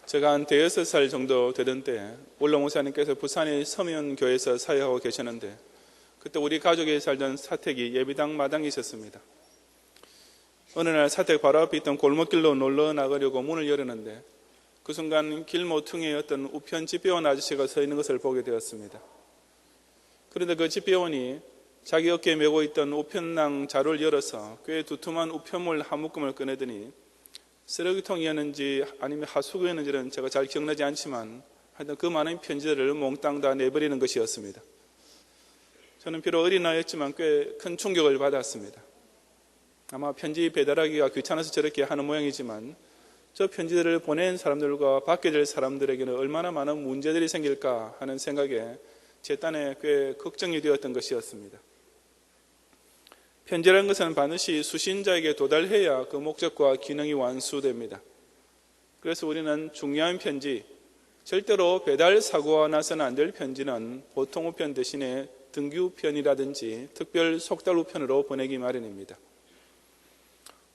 제가 한 대여섯 살 정도 되던 때 원로 목사님께서 부산의 서면교회에서 사역하고 계셨는데, 그때 우리 가족이 살던 사택이 예비당 마당에 있었습니다. 어느 날 사택 바로 앞에 있던 골목길로 놀러 나가려고 문을 열었는데, 그 순간 길 모퉁이에 어떤 우편 집배원 아저씨가 서 있는 것을 보게 되었습니다. 그런데 그 집배원이 자기 어깨에 메고 있던 우편낭 자루를 열어서 꽤 두툼한 우편물 한 묶음을 꺼내더니 쓰레기통이었는지 아니면 하수구였는지는 제가 잘 기억나지 않지만 하여튼 그 많은 편지들을 몽땅 다 내버리는 것이었습니다. 저는 비록 어린 나이였지만 꽤 큰 충격을 받았습니다. 아마 편지 배달하기가 귀찮아서 저렇게 하는 모양이지만 저 편지들을 보낸 사람들과 받게 될 사람들에게는 얼마나 많은 문제들이 생길까 하는 생각에 제 딴에 꽤 걱정이 되었던 것이었습니다. 편지라는 것은 반드시 수신자에게 도달해야 그 목적과 기능이 완수됩니다. 그래서 우리는 중요한 편지, 절대로 배달 사고가 나서는 안 될 편지는 보통 우편 대신에 등기 우편이라든지 특별 속달 우편으로 보내기 마련입니다.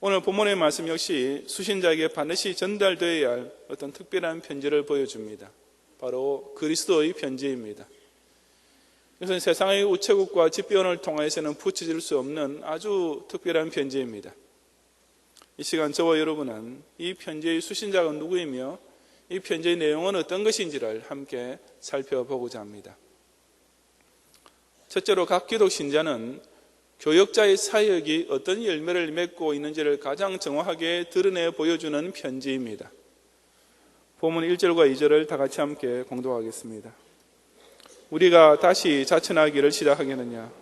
오늘 본문의 말씀 역시 수신자에게 반드시 전달되어야 할 어떤 특별한 편지를 보여줍니다. 바로 그리스도의 편지입니다. 이것은 세상의 우체국과 집배원을 통해서는 붙여질 수 없는 아주 특별한 편지입니다. 이 시간 저와 여러분은 이 편지의 수신자가 누구이며 이 편지의 내용은 어떤 것인지를 함께 살펴보고자 합니다. 첫째로 각 기독 신자는 교역자의 사역이 어떤 열매를 맺고 있는지를 가장 정확하게 드러내 보여주는 편지입니다. 본문 1절과 2절을 다 같이 함께 공독하겠습니다. 우리가 다시 자천하기를 시작하겠느냐?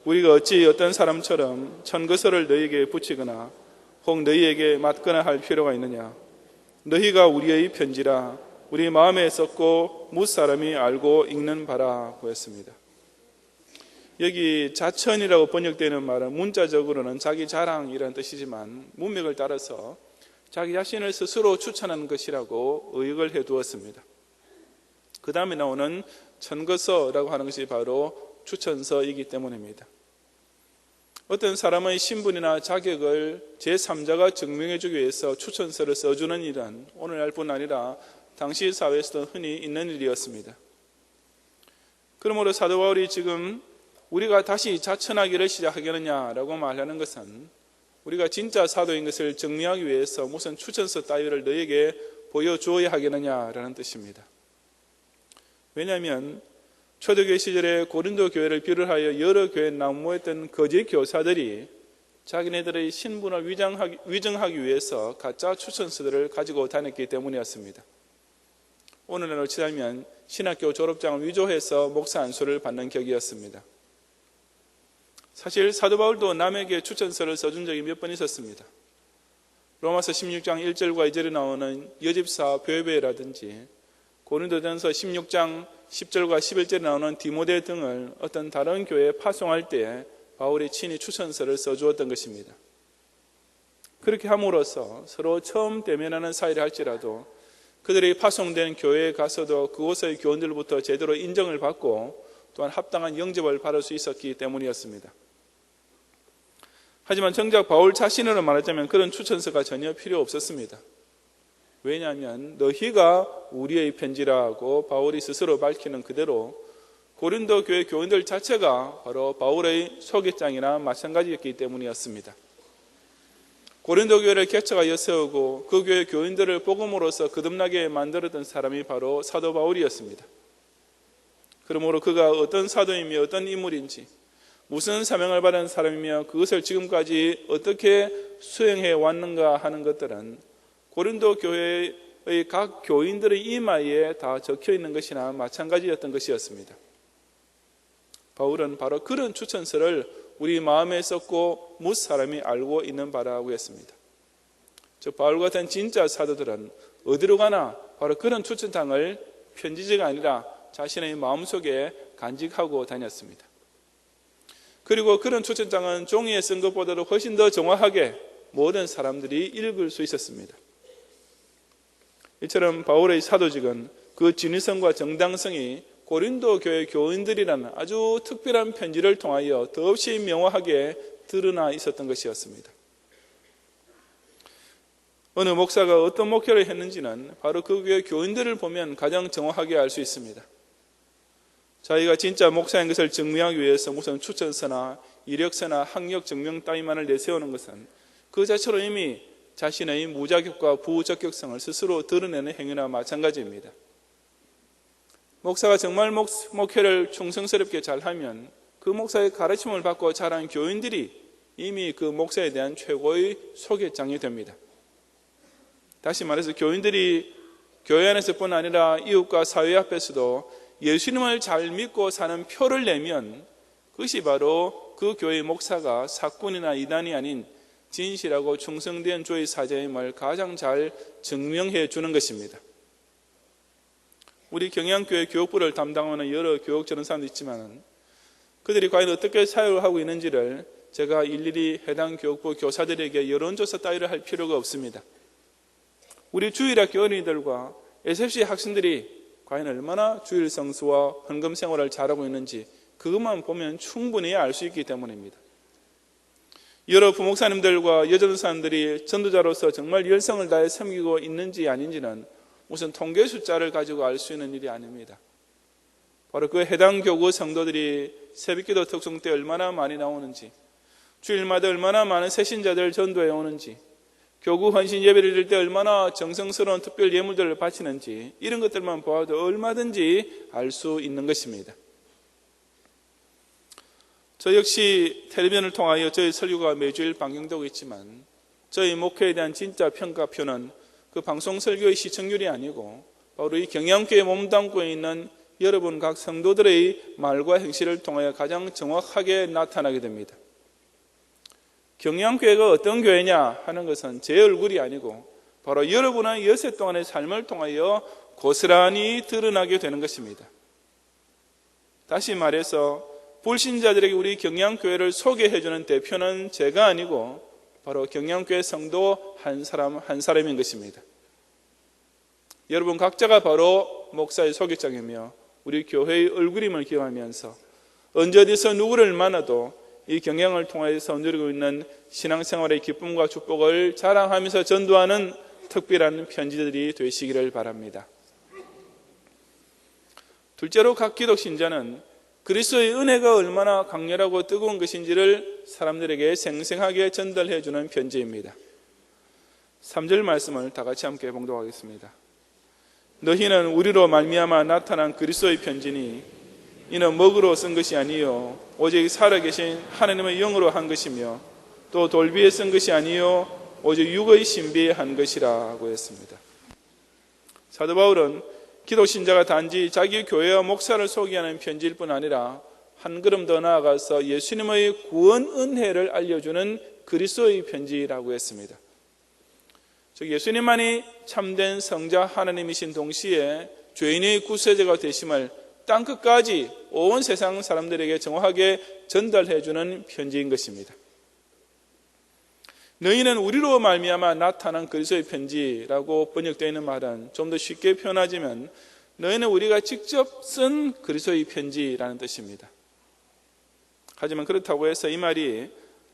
우리가 어찌 어떤 사람처럼 천거서를 너희에게 붙이거나 혹 너희에게 맞거나 할 필요가 있느냐? 너희가 우리의 편지라 우리 마음에 썼고 무사람이 알고 읽는 바라 고했습니다. 여기 자천이라고 번역되는 말은 문자적으로는 자기 자랑이라는 뜻이지만 문맥을 따라서 자기 자신을 스스로 추천하는 것이라고 의역을 해두었습니다. 그 다음에 나오는 천거서라고 하는 것이 바로 추천서이기 때문입니다. 어떤 사람의 신분이나 자격을 제3자가 증명해 주기 위해서 추천서를 써주는 일은 오늘날뿐 아니라 당시 사회에서도 흔히 있는 일이었습니다. 그러므로 사도 바울이 지금 우리가 다시 자천하기를 시작하겠느냐라고 말하는 것은 우리가 진짜 사도인 것을 증명하기 위해서 무슨 추천서 따위를 너에게 보여주어야 하겠느냐라는 뜻입니다. 왜냐하면 초대교회 시절에 고린도 교회를 비롯하여 여러 교회에 난무했던 거짓 교사들이 자기네들의 신분을 위증하기 위해서 가짜 추천서들을 가지고 다녔기 때문이었습니다. 오늘날로 치자면 신학교 졸업장을 위조해서 목사 안수를 받는 격이었습니다. 사실 사도 바울도 남에게 추천서를 써준 적이 몇 번 있었습니다. 로마서 16장 1절과 2절에 나오는 여집사 뵬베라든지 고린도전서 16장 10절과 11절에 나오는 디모데 등을 어떤 다른 교회에 파송할 때 바울이 친히 추천서를 써주었던 것입니다. 그렇게 함으로써 서로 처음 대면하는 사이를 할지라도 그들이 파송된 교회에 가서도 그곳의 교원들로부터 제대로 인정을 받고 또한 합당한 영접을 받을 수 있었기 때문이었습니다. 하지만 정작 바울 자신으로 말하자면 그런 추천서가 전혀 필요 없었습니다. 왜냐하면 너희가 우리의 편지라고 바울이 스스로 밝히는 그대로 고린도 교회 교인들 자체가 바로 바울의 소개장이나 마찬가지였기 때문이었습니다. 고린도 교회를 개척하여 세우고 그 교회 교인들을 복음으로써 거듭나게 만들었던 사람이 바로 사도 바울이었습니다. 그러므로 그가 어떤 사도이며 어떤 인물인지 무슨 사명을 받은 사람이며 그것을 지금까지 어떻게 수행해 왔는가 하는 것들은 고린도 교회의 각 교인들의 이마에 다 적혀 있는 것이나 마찬가지였던 것이었습니다. 바울은 바로 그런 추천서를 우리 마음에 썼고 뭇 사람이 알고 있는 바라고 했습니다. 즉 바울 같은 진짜 사도들은 어디로 가나 바로 그런 추천장을 편지지가 아니라 자신의 마음속에 간직하고 다녔습니다. 그리고 그런 추천장은 종이에 쓴 것보다도 훨씬 더 정확하게 모든 사람들이 읽을 수 있었습니다. 이처럼 바울의 사도직은 그 진위성과 정당성이 고린도 교회 교인들이라는 아주 특별한 편지를 통하여 더없이 명확하게 드러나 있었던 것이었습니다. 어느 목사가 어떤 목회를 했는지는 바로 그 교회 교인들을 보면 가장 정확하게 알 수 있습니다. 자기가 진짜 목사인 것을 증명하기 위해서 무슨 추천서나 이력서나 학력 증명 따위만을 내세우는 것은 그 자체로 이미 자신의 무자격과 부적격성을 스스로 드러내는 행위나 마찬가지입니다. 목사가 정말 목회를 충성스럽게 잘하면 그 목사의 가르침을 받고 자란 교인들이 이미 그 목사에 대한 최고의 소개장이 됩니다. 다시 말해서 교인들이 교회 안에서뿐 아니라 이웃과 사회 앞에서도 예수님을 잘 믿고 사는 표를 내면 그것이 바로 그 교회의 목사가 사꾼이나 이단이 아닌 진실하고 충성된 주의 사자임을 가장 잘 증명해 주는 것입니다. 우리 경양교회 교육부를 담당하는 여러 교육 전사도 있지만 그들이 과연 어떻게 사역을 하고 있는지를 제가 일일이 해당 교육부 교사들에게 여론조사 따위를 할 필요가 없습니다. 우리 주일학교 어린이들과 SFC 학생들이 과연 얼마나 주일 성수와 헌금 생활을 잘하고 있는지 그것만 보면 충분히 알 수 있기 때문입니다. 여러 부목사님들과 여전사님들이 전도자로서 정말 열성을 다해 섬기고 있는지 아닌지는 무슨 통계 숫자를 가지고 알 수 있는 일이 아닙니다. 바로 그 해당 교구 성도들이 새벽기도 특송 때 얼마나 많이 나오는지, 주일마다 얼마나 많은 새신자들 전도해 오는지, 교구 헌신 예배를 드릴 때 얼마나 정성스러운 특별 예물들을 바치는지 이런 것들만 보아도 얼마든지 알 수 있는 것입니다. 저 역시 텔레비전을 통하여 저희 설교가 매주일 방영되고 있지만 저희 목회에 대한 진짜 평가표는 그 방송 설교의 시청률이 아니고 바로 이 경양교회에 몸담고 있는 여러분 각 성도들의 말과 행실을 통하여 가장 정확하게 나타나게 됩니다. 경양교회가 어떤 교회냐 하는 것은 제 얼굴이 아니고 바로 여러분의 여세 동안의 삶을 통하여 고스란히 드러나게 되는 것입니다. 다시 말해서 불신자들에게 우리 경양교회를 소개해주는 대표는 제가 아니고 바로 경양교회 성도 한 사람인 것입니다. 여러분 각자가 바로 목사의 소개장이며 우리 교회의 얼굴임을 기억하면서 언제 어디서 누구를 만나도 이 경양을 통해서 누리고 있는 신앙생활의 기쁨과 축복을 자랑하면서 전도하는 특별한 편지들이 되시기를 바랍니다. 둘째로 각 기독 신자는 그리스도의 은혜가 얼마나 강렬하고 뜨거운 것인지를 사람들에게 생생하게 전달해 주는 편지입니다. 3절 말씀을 다 같이 함께 봉독하겠습니다. 너희는 우리로 말미암아 나타난 그리스도의 편지니 이는 먹으로 쓴 것이 아니요 오직 살아계신 하나님의 영으로 한 것이며 또 돌비에 쓴 것이 아니요 오직 육의 신비에 한 것이라고 했습니다. 사도 바울은 기독 신자가 단지 자기 교회와 목사를 소개하는 편지일 뿐 아니라 한 걸음 더 나아가서 예수님의 구원 은혜를 알려주는 그리스도의 편지라고 했습니다. 즉 예수님만이 참된 성자 하나님이신 동시에 죄인의 구세주가 되심을 땅끝까지 온 세상 사람들에게 정확하게 전달해주는 편지인 것입니다. 너희는 우리로 말미암아 나타난 그리스도의 편지라고 번역되어 있는 말은 좀 더 쉽게 표현하자면 너희는 우리가 직접 쓴 그리스도의 편지라는 뜻입니다. 하지만 그렇다고 해서 이 말이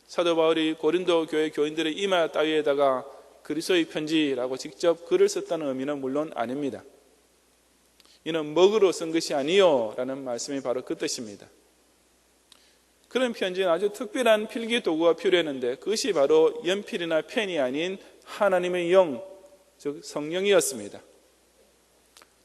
사도 바울이 고린도 교회 교인들의 이마 따위에다가 그리스도의 편지라고 직접 글을 썼다는 의미는 물론 아닙니다. 이는 먹으로 쓴 것이 아니요 라는 말씀이 바로 그 뜻입니다. 그런 편지는 아주 특별한 필기 도구가 필요했는데 그것이 바로 연필이나 펜이 아닌 하나님의 영, 즉 성령이었습니다.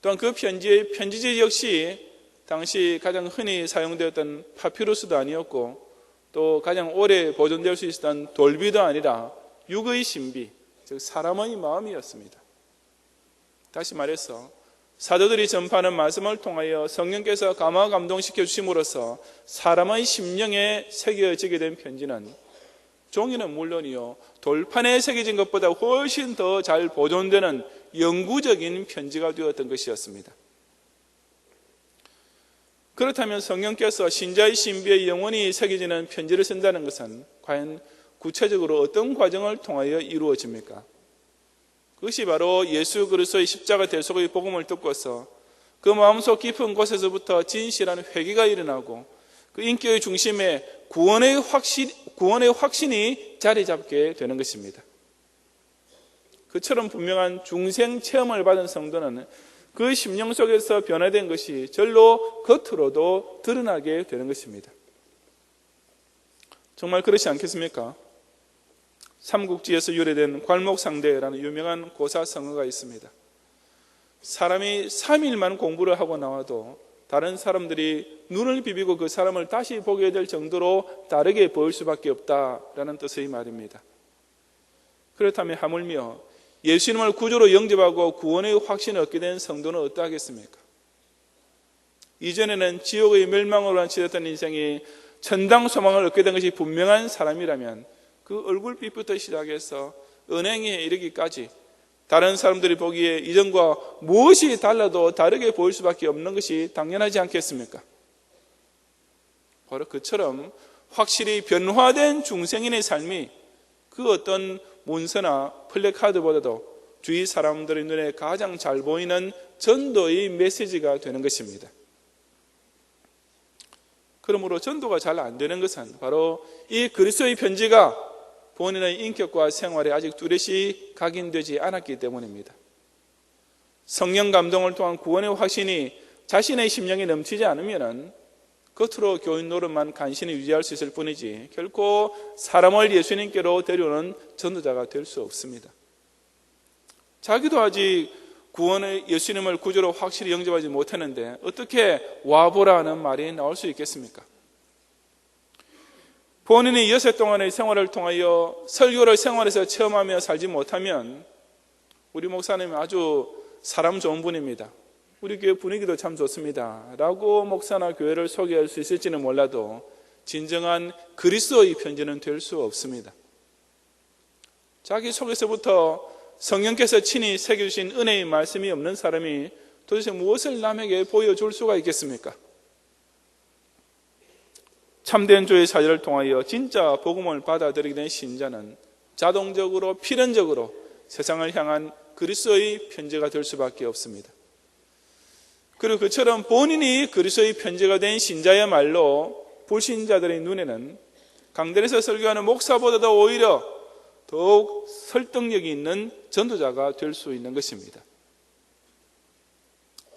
또한 그 편지의 편지지 역시 당시 가장 흔히 사용되었던 파피루스도 아니었고 또 가장 오래 보존될 수 있었던 돌비도 아니라 육의 신비, 즉 사람의 마음이었습니다. 다시 말해서 사도들이 전파하는 말씀을 통하여 성령께서 감화 감동시켜 주심으로써 사람의 심령에 새겨지게 된 편지는 종이는 물론이요 돌판에 새겨진 것보다 훨씬 더 잘 보존되는 영구적인 편지가 되었던 것이었습니다. 그렇다면 성령께서 신자의 신비에 영원히 새겨지는 편지를 쓴다는 것은 과연 구체적으로 어떤 과정을 통하여 이루어집니까? 그것이 바로 예수 그리스도의 십자가 대속의 복음을 듣고서 그 마음속 깊은 곳에서부터 진실한 회개가 일어나고 그 인격의 중심에 구원의 확신이 자리 잡게 되는 것입니다. 그처럼 분명한 중생 체험을 받은 성도는 그 심령 속에서 변화된 것이 절로 겉으로도 드러나게 되는 것입니다. 정말 그렇지 않겠습니까? 삼국지에서 유래된 괄목상대라는 유명한 고사성어가 있습니다. 사람이 3일만 공부를 하고 나와도 다른 사람들이 눈을 비비고 그 사람을 다시 보게 될 정도로 다르게 보일 수밖에 없다라는 뜻의 말입니다. 그렇다면 하물며 예수님을 구주로 영접하고 구원의 확신을 얻게 된 성도는 어떠하겠습니까? 이전에는 지옥의 멸망으로 한치됐던 인생이 천당 소망을 얻게 된 것이 분명한 사람이라면 그 얼굴빛부터 시작해서 은행에 이르기까지 다른 사람들이 보기에 이전과 무엇이 달라도 다르게 보일 수밖에 없는 것이 당연하지 않겠습니까? 바로 그처럼 확실히 변화된 중생인의 삶이 그 어떤 문서나 플래카드보다도 주위 사람들의 눈에 가장 잘 보이는 전도의 메시지가 되는 것입니다. 그러므로 전도가 잘 안 되는 것은 바로 이 그리스도의 편지가 본인의 인격과 생활에 아직 뚜렷이 각인되지 않았기 때문입니다. 성령 감동을 통한 구원의 확신이 자신의 심령에 넘치지 않으면 겉으로 교인 노릇만 간신히 유지할 수 있을 뿐이지 결코 사람을 예수님께로 데려오는 전도자가 될 수 없습니다. 자기도 아직 구원의 예수님을 구주로 확실히 영접하지 못했는데 어떻게 와보라 하는 말이 나올 수 있겠습니까? 본인이 여세 동안의 생활을 통하여 설교를 생활에서 체험하며 살지 못하면 우리 목사님은 아주 사람 좋은 분입니다. 우리 교회 분위기도 참 좋습니다 라고 목사나 교회를 소개할 수 있을지는 몰라도 진정한 그리스도의 편지는 될 수 없습니다. 자기 속에서부터 성령께서 친히 새겨주신 은혜의 말씀이 없는 사람이 도대체 무엇을 남에게 보여줄 수가 있겠습니까? 참된 주의 사절을 통하여 진짜 복음을 받아들이게 된 신자는 자동적으로 필연적으로 세상을 향한 그리스도의 편지가 될 수밖에 없습니다. 그리고 그처럼 본인이 그리스도의 편지가 된 신자야말로 불신자들의 눈에는 강단에서 설교하는 목사보다도 오히려 더욱 설득력이 있는 전도자가 될 수 있는 것입니다.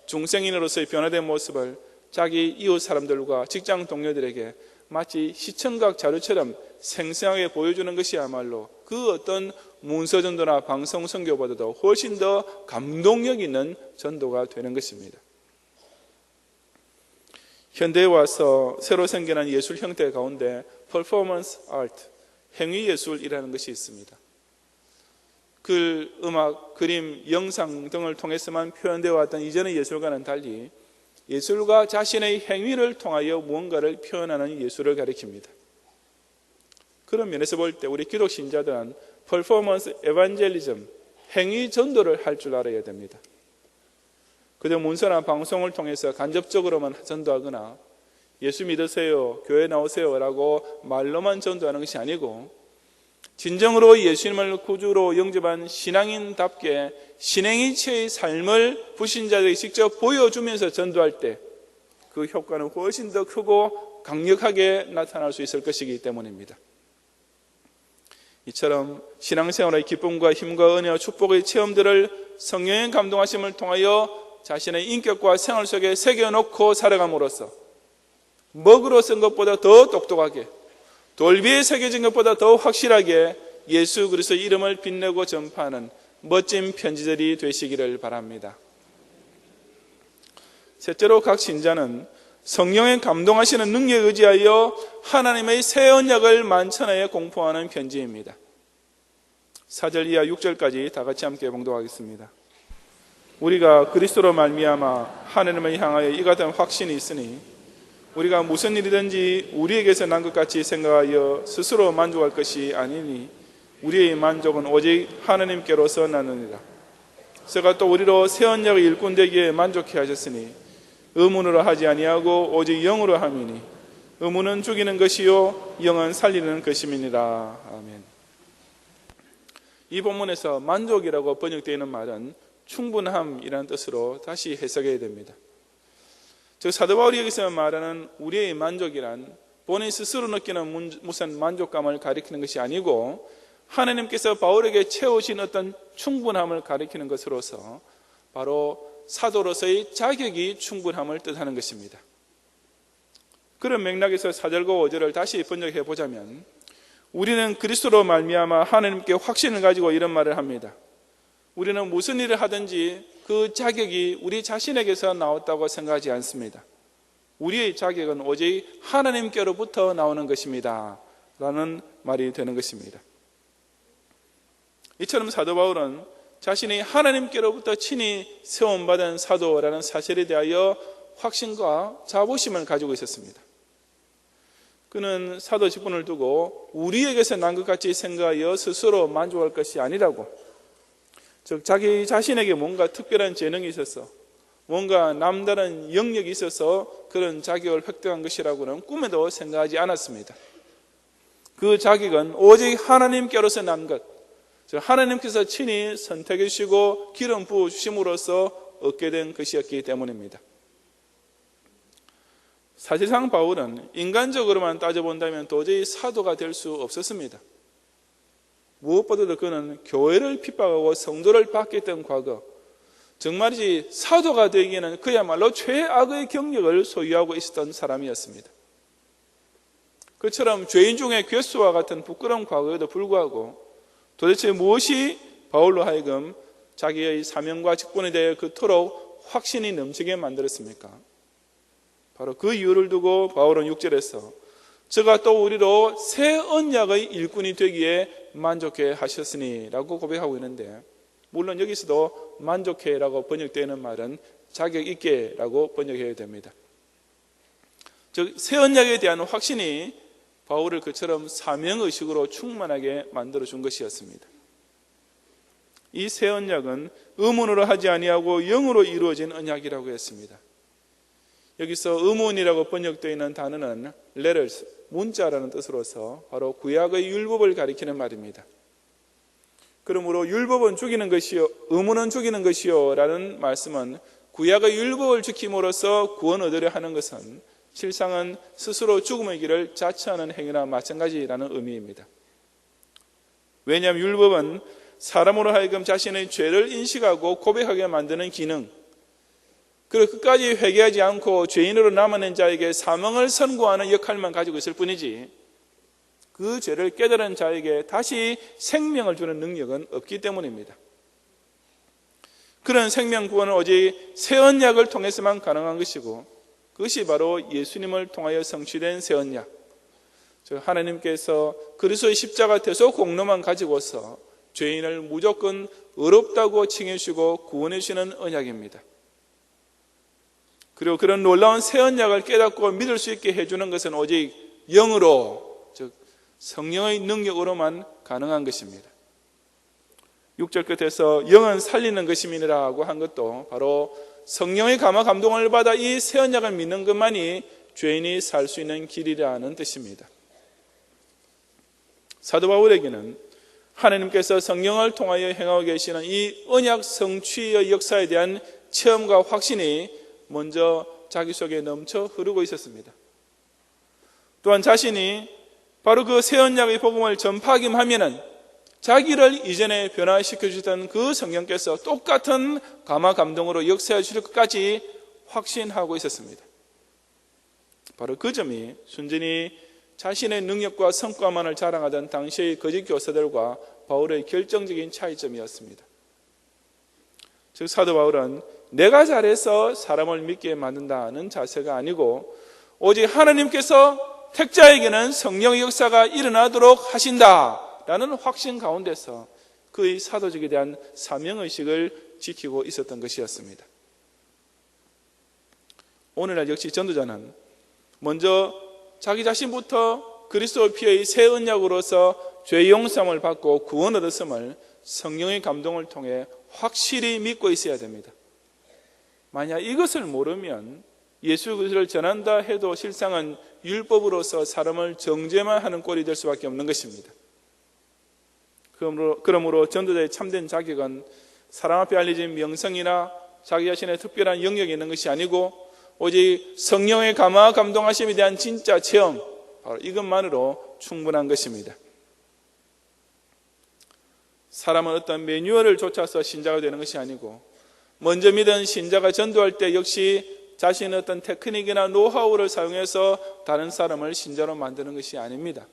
중생인으로서의 변화된 모습을 자기 이웃 사람들과 직장 동료들에게 마치 시청각 자료처럼 생생하게 보여주는 것이야말로 그 어떤 문서 전도나 방송 선교보다도 훨씬 더 감동력 있는 전도가 되는 것입니다. 현대에 와서 새로 생겨난 예술 형태 가운데 퍼포먼스 아트, 행위 예술이라는 것이 있습니다. 글, 음악, 그림, 영상 등을 통해서만 표현되어 왔던 이전의 예술과는 달리 예술가 자신의 행위를 통하여 무언가를 표현하는 예술을 가리킵니다. 그런 면에서 볼 때 우리 기독 신자들은 퍼포먼스 에반젤리즘, 행위 전도를 할 줄 알아야 됩니다. 그저 문서나 방송을 통해서 간접적으로만 전도하거나 예수 믿으세요, 교회 나오세요 라고 말로만 전도하는 것이 아니고 진정으로 예수님을 구주로 영접한 신앙인답게 신행이체의 삶을 불신자들에게 직접 보여주면서 전도할 때 그 효과는 훨씬 더 크고 강력하게 나타날 수 있을 것이기 때문입니다. 이처럼 신앙생활의 기쁨과 힘과 은혜와 축복의 체험들을 성령의 감동하심을 통하여 자신의 인격과 생활 속에 새겨놓고 살아감으로써 먹으로 쓴 것보다 더 똑똑하게 돌비에 새겨진 것보다 더 확실하게 예수 그리스도의 이름을 빛내고 전파하는 멋진 편지들이 되시기를 바랍니다. 셋째로 각 신자는 성령의 감동하시는 능력에 의지하여 하나님의 새 언약을 만천하에 공포하는 편지입니다. 4절 이하 6절까지 다 같이 함께 봉독하겠습니다. 우리가 그리스도로 말미암아 하나님을 향하여 이 같은 확신이 있으니 우리가 무슨 일이든지 우리에게서 난 것 같이 생각하여 스스로 만족할 것이 아니니 우리의 만족은 오직 하나님께로서 나느니라. 그가 또 우리로 새 언약의 일꾼 되기에 만족해 하셨으니 의문으로 하지 아니하고 오직 영으로 함이니 의문은 죽이는 것이요 영은 살리는 것임이니라. 아멘. 이 본문에서 만족이라고 번역되어 있는 말은 충분함이라는 뜻으로 다시 해석해야 됩니다. 즉 사도 바울이 여기서 말하는 우리의 만족이란 본인 스스로 느끼는 무슨 만족감을 가리키는 것이 아니고 하나님께서 바울에게 채우신 어떤 충분함을 가리키는 것으로서 바로 사도로서의 자격이 충분함을 뜻하는 것입니다. 그런 맥락에서 4절과 5절을 다시 번역해 보자면, 우리는 그리스도로 말미암아 하나님께 확신을 가지고 이런 말을 합니다. 우리는 무슨 일을 하든지 그 자격이 우리 자신에게서 나왔다고 생각하지 않습니다. 우리의 자격은 오직 하나님께로부터 나오는 것입니다 라는 말이 되는 것입니다. 이처럼 사도 바울은 자신이 하나님께로부터 친히 세움받은 사도라는 사실에 대하여 확신과 자부심을 가지고 있었습니다. 그는 사도 직분을 두고 우리에게서 난 것 같이 생각하여 스스로 만족할 것이 아니라고, 즉 자기 자신에게 뭔가 특별한 재능이 있어서, 뭔가 남다른 영역이 있어서 그런 자격을 획득한 것이라고는 꿈에도 생각하지 않았습니다. 그 자격은 오직 하나님께로서 난 것, 즉 하나님께서 친히 선택해 주시고 기름 부어 주심으로써 얻게 된 것이었기 때문입니다. 사실상 바울은 인간적으로만 따져본다면 도저히 사도가 될 수 없었습니다. 무엇보다도 그는 교회를 핍박하고 성도를 박해했던 과거, 정말이지 사도가 되기에는 그야말로 최악의 경력을 소유하고 있었던 사람이었습니다. 그처럼 죄인 중에 괴수와 같은 부끄러운 과거에도 불구하고 도대체 무엇이 바울로 하여금 자기의 사명과 직분에 대해 그토록 확신이 넘치게 만들었습니까? 바로 그 이유를 두고 바울은 6절에서 저가 또 우리로 새 언약의 일꾼이 되기에 만족해 하셨으니 라고 고백하고 있는데, 물론 여기서도 만족해 라고 번역되는 말은 자격 있게 라고 번역해야 됩니다. 즉 새 언약에 대한 확신이 바울을 그처럼 사명의식으로 충만하게 만들어준 것이었습니다. 이 새 언약은 의문으로 하지 아니하고 영으로 이루어진 언약이라고 했습니다. 여기서 의문이라고 번역되어 있는 단어는 letters, 문자라는 뜻으로서 바로 구약의 율법을 가리키는 말입니다. 그러므로 율법은 죽이는 것이요, 의문은 죽이는 것이요 라는 말씀은 구약의 율법을 지킴으로써 구원 얻으려 하는 것은 실상은 스스로 죽음의 길을 자처하는 행위나 마찬가지라는 의미입니다. 왜냐하면 율법은 사람으로 하여금 자신의 죄를 인식하고 고백하게 만드는 기능, 그리고 끝까지 회개하지 않고 죄인으로 남아낸 자에게 사망을 선고하는 역할만 가지고 있을 뿐이지 그 죄를 깨달은 자에게 다시 생명을 주는 능력은 없기 때문입니다. 그런 생명 구원은 오직 새 언약을 통해서만 가능한 것이고, 그것이 바로 예수님을 통하여 성취된 새 언약, 즉 하나님께서 그리스도의 십자가 대속 공로만 가지고서 죄인을 무조건 의롭다고 칭해 주시고 구원해 주시는 언약입니다. 그리고 그런 놀라운 새 언약을 깨닫고 믿을 수 있게 해주는 것은 오직 영으로, 즉 성령의 능력으로만 가능한 것입니다. 6절 끝에서 영은 살리는 것임이라고 한 것도 바로 성령의 감화 감동을 받아 이 새 언약을 믿는 것만이 죄인이 살 수 있는 길이라는 뜻입니다. 사도 바울에게는 하나님께서 성령을 통하여 행하고 계시는 이 언약 성취의 역사에 대한 체험과 확신이 먼저 자기 속에 넘쳐 흐르고 있었습니다. 또한 자신이 바로 그 새 언약의 복음을 전파하기만 하면은 자기를 이전에 변화시켜 주셨던 그 성령께서 똑같은 감화 감동으로 역사해 주실 것까지 확신하고 있었습니다. 바로 그 점이 순전히 자신의 능력과 성과만을 자랑하던 당시의 거짓 교사들과 바울의 결정적인 차이점이었습니다. 즉 사도 바울은 내가 잘해서 사람을 믿게 만든다는 자세가 아니고 오직 하나님께서 택자에게는 성령의 역사가 일어나도록 하신다라는 확신 가운데서 그의 사도직에 대한 사명의식을 지키고 있었던 것이었습니다. 오늘날 역시 전도자는 먼저 자기 자신부터 그리스도 피의 새 언약으로서 죄 용서함을 받고 구원 얻었음을 성령의 감동을 통해 확실히 믿고 있어야 됩니다. 만약 이것을 모르면 예수 그리스도를 전한다 해도 실상은 율법으로서 사람을 정죄만 하는 꼴이 될 수밖에 없는 것입니다. 그러므로 전도자의 참된 자격은 사람 앞에 알려진 명성이나 자기 자신의 특별한 영역이 있는 것이 아니고 오직 성령의 감화 감동하심에 대한 진짜 체험, 바로 이것만으로 충분한 것입니다. 사람은 어떤 매뉴얼을 쫓아서 신자가 되는 것이 아니고 먼저 믿은 신자가 전도할 때 역시 자신의 어떤 테크닉이나 노하우를 사용해서 다른 사람을 신자로 만드는 것이 아닙니다.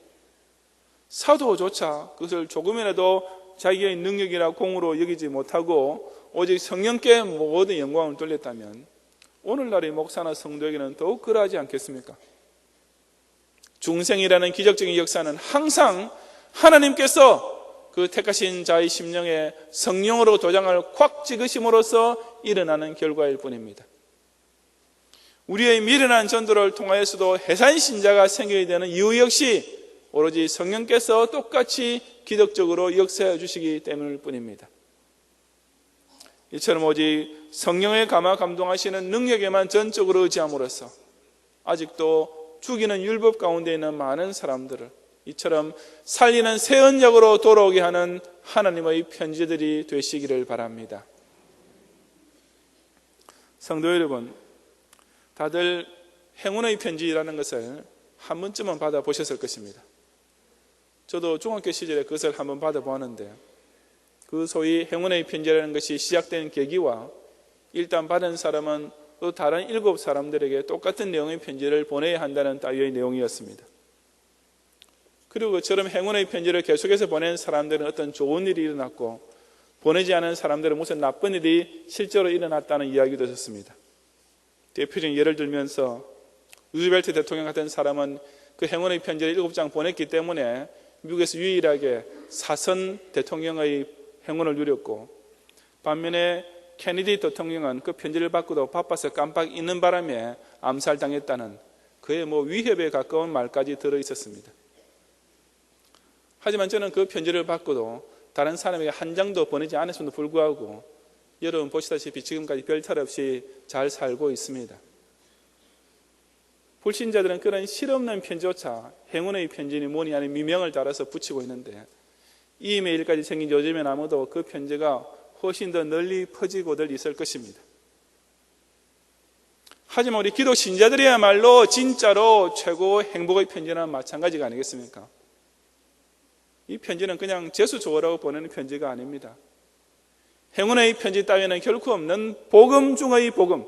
사도조차 그것을 조금이라도 자기의 능력이나 공으로 여기지 못하고 오직 성령께 모든 영광을 돌렸다면 오늘날의 목사나 성도에게는 더욱 그러하지 않겠습니까? 중생이라는 기적적인 역사는 항상 하나님께서 그 택하신 자의 심령에 성령으로 도장을 콱 찍으심으로써 일어나는 결과일 뿐입니다. 우리의 미련한 전도를 통하여서도 해산 신자가 생겨야 되는 이유 역시 오로지 성령께서 똑같이 기적적으로 역사해 주시기 때문일 뿐입니다. 이처럼 오직 성령의 감동하시는 능력에만 전적으로 의지함으로써 아직도 죽이는 율법 가운데 있는 많은 사람들을 이처럼 살리는 새 언약으로 돌아오게 하는 하나님의 편지들이 되시기를 바랍니다. 성도 여러분, 다들 행운의 편지라는 것을 한 번쯤은 받아보셨을 것입니다. 저도 중학교 시절에 그것을 한번 받아보았는데 그 소위 행운의 편지라는 것이 시작된 계기와 일단 받은 사람은 또 다른 7 사람들에게 똑같은 내용의 편지를 보내야 한다는 따위의 내용이었습니다. 그리고 그처럼 행운의 편지를 계속해서 보낸 사람들은 어떤 좋은 일이 일어났고 보내지 않은 사람들은 무슨 나쁜 일이 실제로 일어났다는 이야기도 있었습니다. 대표적인 예를 들면서 루즈벨트 대통령 같은 사람은 그 행운의 편지를 7장 보냈기 때문에 미국에서 유일하게 사선 대통령의 행운을 누렸고 반면에 케네디 대통령은 그 편지를 받고도 바빠서 깜빡 잊는 바람에 암살당했다는 그의 위협에 가까운 말까지 들어있었습니다. 하지만 저는 그 편지를 받고도 다른 사람에게 한 장도 보내지 않았음에도 불구하고 여러분 보시다시피 지금까지 별탈 없이 잘 살고 있습니다. 불신자들은 그런 실없는 편지조차 행운의 편지니 뭐니 아닌 미명을 달아서 붙이고 있는데 이 메일까지 생긴 요즘엔 아무도 그 편지가 훨씬 더 널리 퍼지고들 있을 것입니다. 하지만 우리 기독 신자들이야말로 진짜로 최고 행복의 편지는 마찬가지가 아니겠습니까? 이 편지는 그냥 재수 좋으라고 보내는 편지가 아닙니다. 행운의 편지 따위는 결코 없는 복음 중의 복음,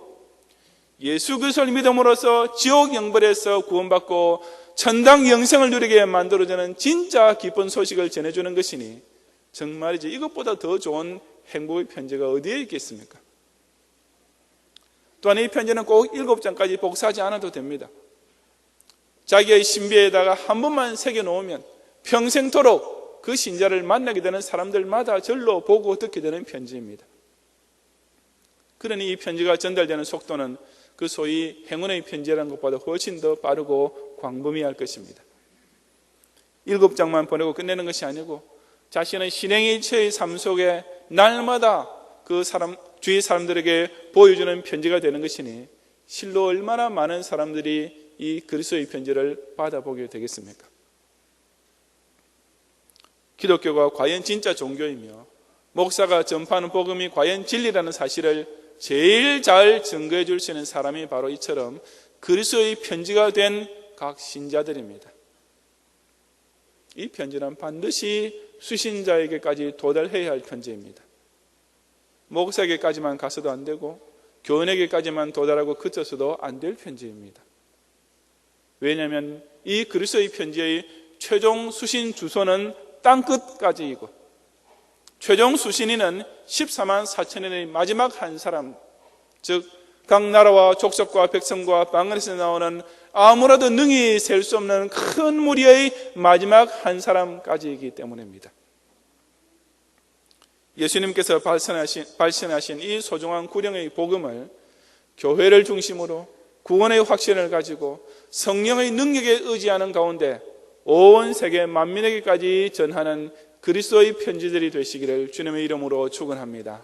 예수 그리스도를 믿음으로써 지옥 영벌에서 구원받고 천당 영생을 누리게 만들어주는 진짜 기쁜 소식을 전해주는 것이니 정말이지 이것보다 더 좋은 행복의 편지가 어디에 있겠습니까? 또한 이 편지는 꼭 7장까지 복사하지 않아도 됩니다. 자기의 신비에다가 한 번만 새겨놓으면 평생토록 그 신자를 만나게 되는 사람들마다 절로 보고 듣게 되는 편지입니다. 그러니 이 편지가 전달되는 속도는 그 소위 행운의 편지라는 것보다 훨씬 더 빠르고 광범위할 것입니다. 7장만 보내고 끝내는 것이 아니고 자신의 신행일체의 삶 속에 날마다 그 주위 사람들에게 보여주는 편지가 되는 것이니 실로 얼마나 많은 사람들이 이 그리스도의 편지를 받아보게 되겠습니까? 기독교가 과연 진짜 종교이며 목사가 전파하는 복음이 과연 진리라는 사실을 제일 잘 증거해 줄 수 있는 사람이 바로 이처럼 그리스도의 편지가 된 각 신자들입니다. 이 편지는 반드시 수신자에게까지 도달해야 할 편지입니다. 목사에게까지만 가서도 안 되고 교인에게까지만 도달하고 그쳐서도 안 될 편지입니다. 왜냐하면 이 그리스도의 편지의 최종 수신 주소는 땅끝까지이고 최종 수신인은 14만 4천인의 마지막 한 사람, 즉 각 나라와 족속과 백성과 방언에서 나오는 아무라도 능히 셀 수 없는 큰 무리의 마지막 한 사람까지이기 때문입니다. 예수님께서 발신하신 이 소중한 구령의 복음을 교회를 중심으로 구원의 확신을 가지고 성령의 능력에 의지하는 가운데 온 세계 만민에게까지 전하는 그리스도의 편지들이 되시기를 주님의 이름으로 축원합니다.